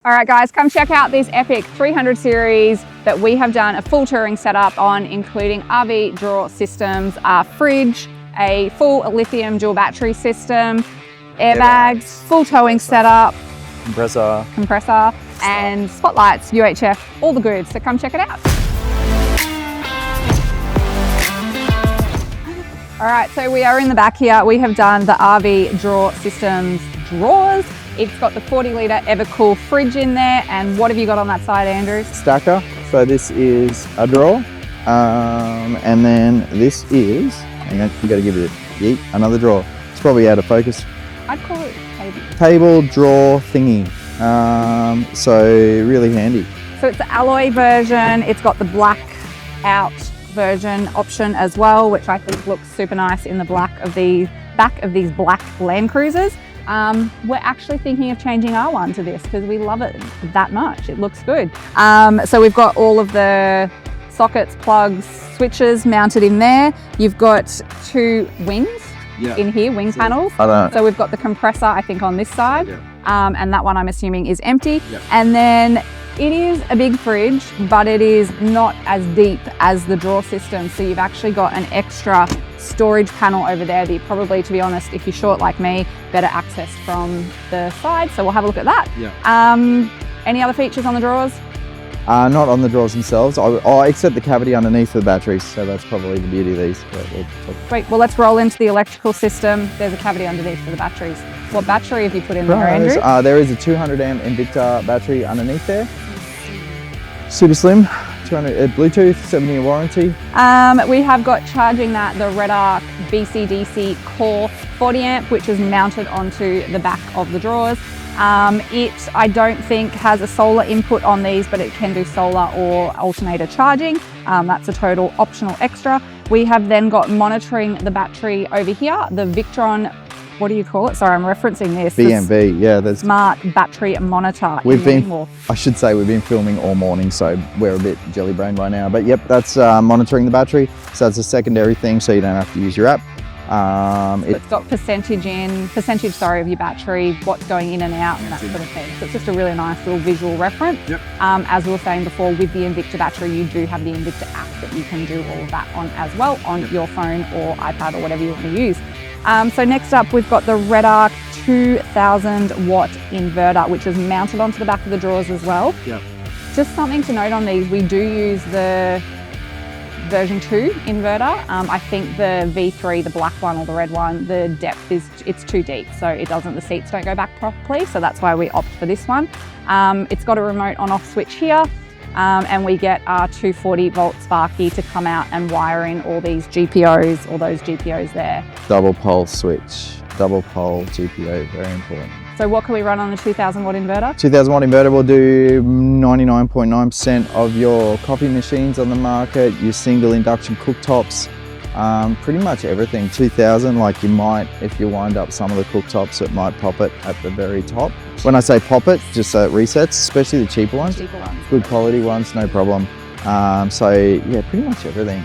All right guys, come check out this epic 300 series that we have done a full touring setup on, including RV drawer systems, fridge, a full lithium dual battery system, airbags, full towing setup, compressor, and spotlights, UHF, all the goods. So come check it out. All right, so we are in the back here. We have done the RV drawer systems drawers. It's got the 40-litre Evakool Fridge in there. And what have you got on that side, Andrew? Stacker. So this is a drawer. And then this is, hang on, you got to give it a yeet, another drawer. It's probably out of focus. I'd call it a table. Table drawer thingy. So really handy. So it's the alloy version. It's got the black out version option as well, which I think looks super nice in the back of these black Landcruisers. We're actually thinking of changing our one to this because we love it that much. It looks good. So we've got all of the sockets, plugs, switches mounted in there. You've got two wings in here, wing panels. So we've got the compressor, I think, on this side. And that one I'm assuming is empty. And then it is a big fridge, but it is not as deep as the drawer system. So you've actually got an extra storage panel over there that you probably, to be honest, if you're short like me, better access from the side. So we'll have a look at that. Any other features on the drawers? Not on the drawers themselves, except the cavity underneath the batteries. So that's probably the beauty of these. Great, well let's roll into the electrical system. There's a cavity underneath for the batteries. What battery have you put in there, Andrew? There is a 200 amp Invicta battery underneath there. Super slim, 200 Bluetooth, 7-year warranty. We have got charging that, the Redarc BCDC Core 40 amp, which is mounted onto the back of the drawers. It, I don't think, has a solar input on these, but it can do solar or alternator charging. That's a total optional extra. We have then got monitoring the battery over here, the Victron, what do you call it? Sorry, I'm referencing this. BMB, yeah. There's smart battery monitor. I should say we've been filming all morning, so we're a bit jelly-brained right now. But yep, that's monitoring the battery. So that's a secondary thing, so you don't have to use your app. It's got percentage of your battery, what's going in and out, and that sort of thing. So it's just a really nice little visual reference. As we were saying before, with the Invicta battery, you do have the Invicta app that you can do all of that on as well, on your phone or iPad or whatever you want to use. So next up, we've got the Redarc 2000 watt inverter, which is mounted onto the back of the drawers as well. Just something to note on these, we do use the version 2 inverter. I think the V3, the black one or the red one, the depth it's too deep, so the seats don't go back properly, so that's why we opt for this one. It's got a remote on-off switch here, and we get our 240 volt Sparky to come out and wire in all these GPOs, all those GPOs there. Double pole switch, double pole GPO, very important. So what can we run on the 2000 watt inverter? 2000 watt inverter will do 99.9% of your coffee machines on the market, your single induction cooktops, pretty much everything. 2000, like you might, if you wind up some of the cooktops, it might pop it at the very top. When I say pop it, just so it resets, especially the cheaper ones. Good quality ones, no problem. So yeah, pretty much everything.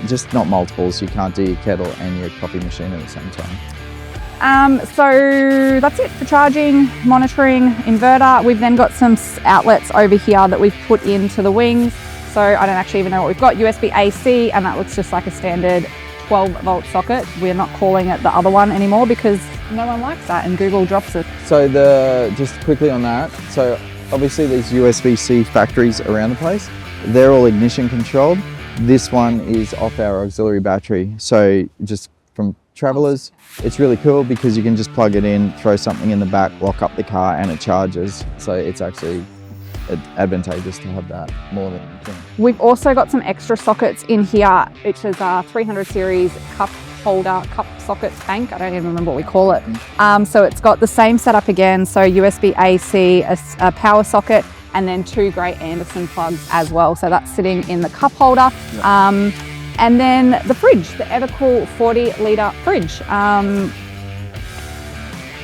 Just not multiples, you can't do your kettle and your coffee machine at the same time. So that's it for charging, monitoring, inverter. We've then got some outlets over here that we've put into the wings. So I don't actually even know what we've got. USB AC, and that looks just like a standard 12 volt socket. We're not calling it the other one anymore because no one likes that and Google drops it. So just quickly on that, so obviously there's USB-C factories around the place. They're all ignition controlled. This one is off our auxiliary battery. So just from travelers, it's really cool because you can just plug it in, throw something in the back, lock up the car, and it charges. So it's actually advantageous to have that more than anything. We've also got some extra sockets in here, which is our 300 series cup holder, cup socket tank. I don't even remember what we call it. So it's got the same setup again. So USB-AC, a power socket, and then two grey Anderson plugs as well. So that's sitting in the cup holder. And then the fridge, the Evakool 40-litre fridge.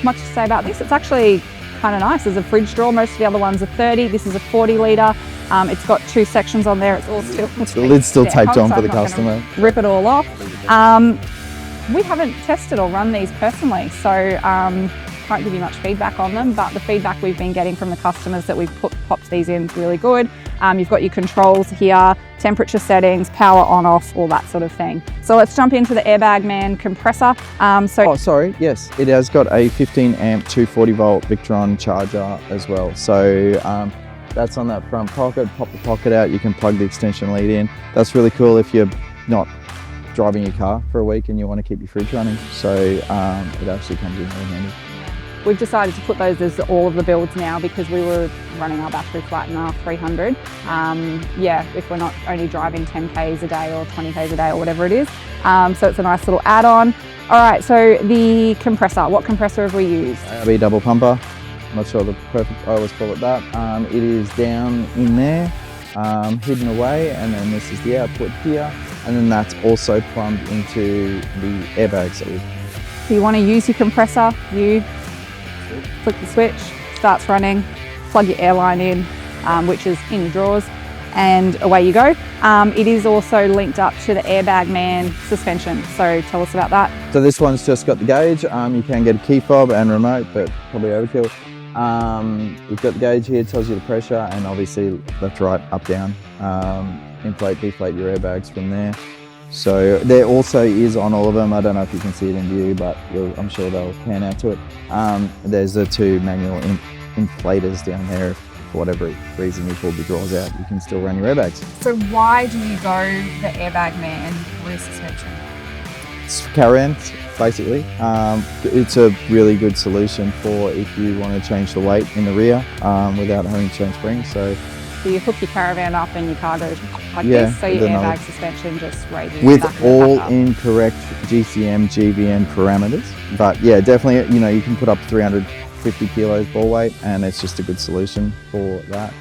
Much to say about this. It's actually kind of nice. There's a fridge drawer. Most of the other ones are 30. This is a 40-litre. It's got two sections on there. It's all still the lid's still taped on for the customer. Rip it all off. We haven't tested or run these personally, so can't give you much feedback on them, but the feedback we've been getting from the customers that we've popped these in is really good. You've got your controls here, temperature settings, power on off, all that sort of thing. So let's jump into the Airbag Man compressor. Yes, it has got a 15 amp 240 volt Victron charger as well. So that's on that front pocket. Pop the pocket out, you can plug the extension lead in. That's really cool if you're not driving your car for a week and you want to keep your fridge running. So it actually comes in really handy. We've decided to put those as all of the builds now because we were running our battery flat in our 300. If we're not only driving 10 Ks a day or 20 Ks a day or whatever it is. So it's a nice little add-on. All right, so the compressor, what compressor have we used? ARB double pumper. I'm not sure the perfect, I always call it that. It is down in there, hidden away, and then this is the output here. And then that's also plumbed into the airbags that we've. So you want to use your compressor, you flick the switch, starts running, plug your air line in, which is in your drawers, and away you go. It is also linked up to the Airbag Man suspension, so tell us about that. So this one's just got the gauge. You can get a key fob and remote, but probably overkill. You've got the gauge here, tells you the pressure, and obviously left, right, up, down. Inflate, deflate your airbags from there. So there also is on all of them, I don't know if you can see it in view, but I'm sure they'll pan out to it. There's the two manual inflators down there. If for whatever reason you pull the drawers out, you can still run your airbags. So why do you go the Airbag Man Rear Suspension? It's for caravans, basically. It's a really good solution for if you want to change the weight in the rear without having to change springs. So you hook your caravan up and your car goes like this, so your airbag suspension just raises with back all back up. Incorrect GCM, GVN parameters. But yeah, definitely, you can put up 350 kilos ball weight, and it's just a good solution for that.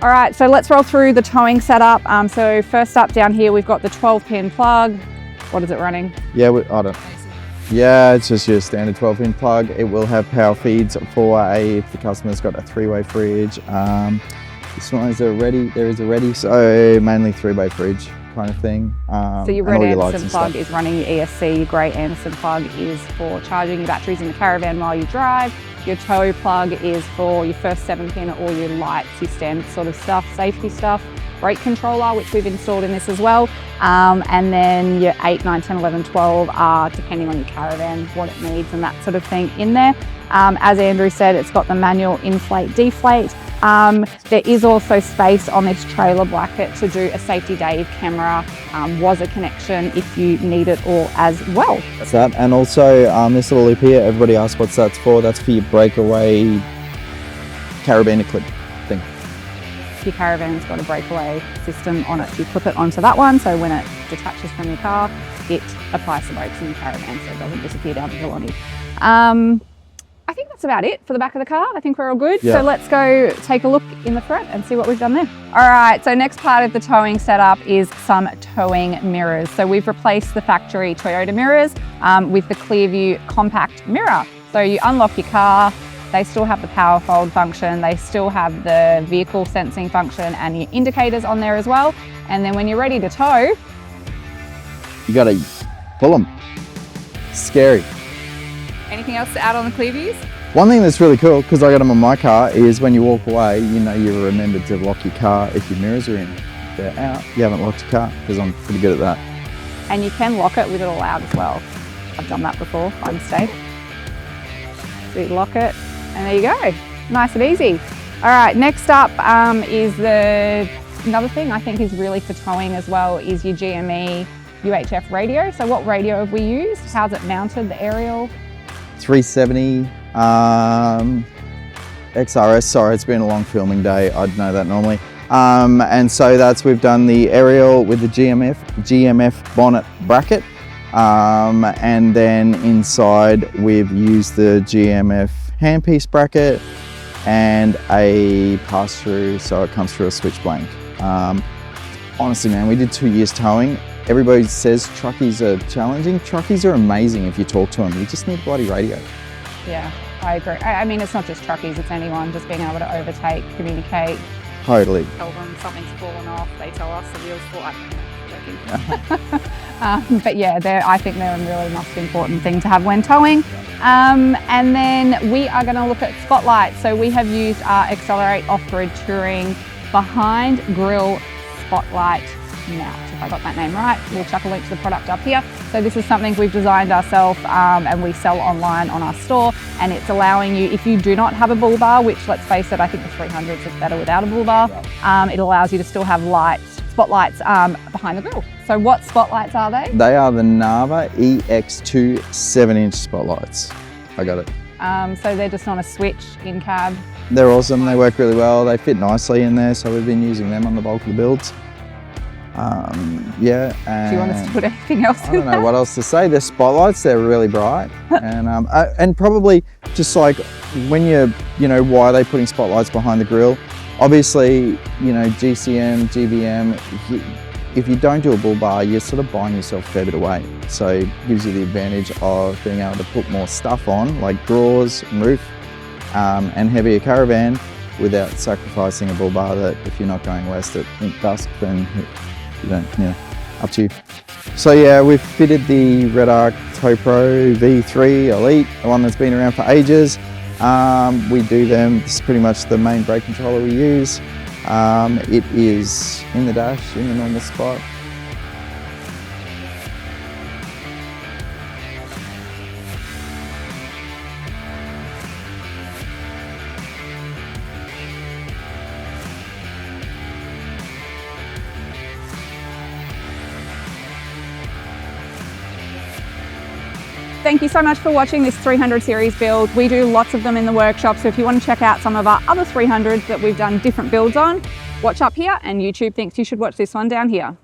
All right, so let's roll through the towing setup. So first up down here, we've got the 12-pin plug. What is it running? Yeah, it's just your standard 12-pin plug. It will have power feeds for if the customer's got a 3-way fridge. This one is there is a ready, so mainly 3-way fridge kind of thing. So your red Anderson plug is running your ESC, your grey Anderson plug is for charging your batteries in the caravan while you drive. Your tow plug is for your first 7-pin, all your lights, your standard sort of stuff, safety stuff. Brake controller, which we've installed in this as well. And then your 8, 9, 10, 11, 12 are, depending on your caravan, what it needs and that sort of thing in there. As Andrew said, it's got the manual inflate, deflate. There is also space on this trailer bracket to do a safety Dave camera, was a connection if you need it all as well. That's that. And also this little loop here, everybody asks what that's for. That's for your breakaway carabiner clip thing. Your caravan's got a breakaway system on it. You clip it onto that one, so when it detaches from your car, it applies the brakes in your caravan so it doesn't disappear down the hill on you. I think that's about it for the back of the car. I think we're all good. Yeah. So let's go take a look in the front and see what we've done there. All right, so next part of the towing setup is some towing mirrors. So we've replaced the factory Toyota mirrors with the Clearview compact mirror. So you unlock your car, they still have the power fold function, they still have the vehicle sensing function and your indicators on there as well. And then when you're ready to tow, you gotta pull them. Scary. Anything else to add on the Clearviews? One thing that's really cool, because I got them on my car, is when you walk away, you remembered to lock your car if your mirrors are in. If they're out, you haven't locked your car, because I'm pretty good at that. And you can lock it with it all out as well. I've done that before by mistake. So you lock it, and there you go. Nice and easy. All right, next up is another thing I think is really for towing as well is your GME UHF radio. So what radio have we used? How's it mounted, the aerial? 370 XRS, sorry, it's been a long filming day, I'd know that normally. And so we've done the aerial with the GMF bonnet bracket. And then inside we've used the GMF handpiece bracket and a pass-through, so it comes through a switch blank. Honestly, man, we did 2 years towing. Everybody says truckies are challenging. Truckies are amazing if you talk to them. You just need a bloody radio. Yeah, I agree. I mean, it's not just truckies, it's anyone just being able to overtake, communicate. Totally. Tell them something's fallen off, they tell us the wheel's flat. But yeah, I think they're a really most important thing to have when towing. And then we are going to look at spotlights. So we have used our Accelerate Off-Grid Touring behind grille spotlight mount. If I got that name right, we'll chuck a link to the product up here. So this is something we've designed ourselves and we sell online on our store, and it's allowing you, if you do not have a bull bar, which let's face it, I think the 300s is better without a bull bar, it allows you to still have spotlights behind the grille. So what spotlights are they? They are the NARVA EX2 7-inch spotlights. I got it. So they're just on a switch in cab. They're awesome, they work really well, they fit nicely in there, so we've been using them on the bulk of the builds. Yeah. Do you want us to put anything else in I don't know what else to say. The spotlights, they're really bright. And probably just like when why are they putting spotlights behind the grille? Obviously, GCM, GBM, if you don't do a bull bar, you're sort of buying yourself a fair bit away. So it gives you the advantage of being able to put more stuff on, like drawers and roof, and heavier caravan, without sacrificing a bull bar that if you're not going west at dusk, then you don't, up to you. So yeah, we've fitted the Redarc Tow-Pro V3 Elite, the one that's been around for ages. We do them, this is pretty much the main brake controller we use. It is in the dash, in the normal spot. Thank you so much for watching this 300 series build. We do lots of them in the workshop, so if you want to check out some of our other 300s that we've done different builds on, watch up here, and YouTube thinks you should watch this one down here.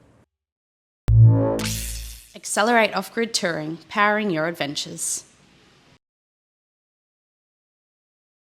Accelerate Off-Grid Touring, powering your adventures.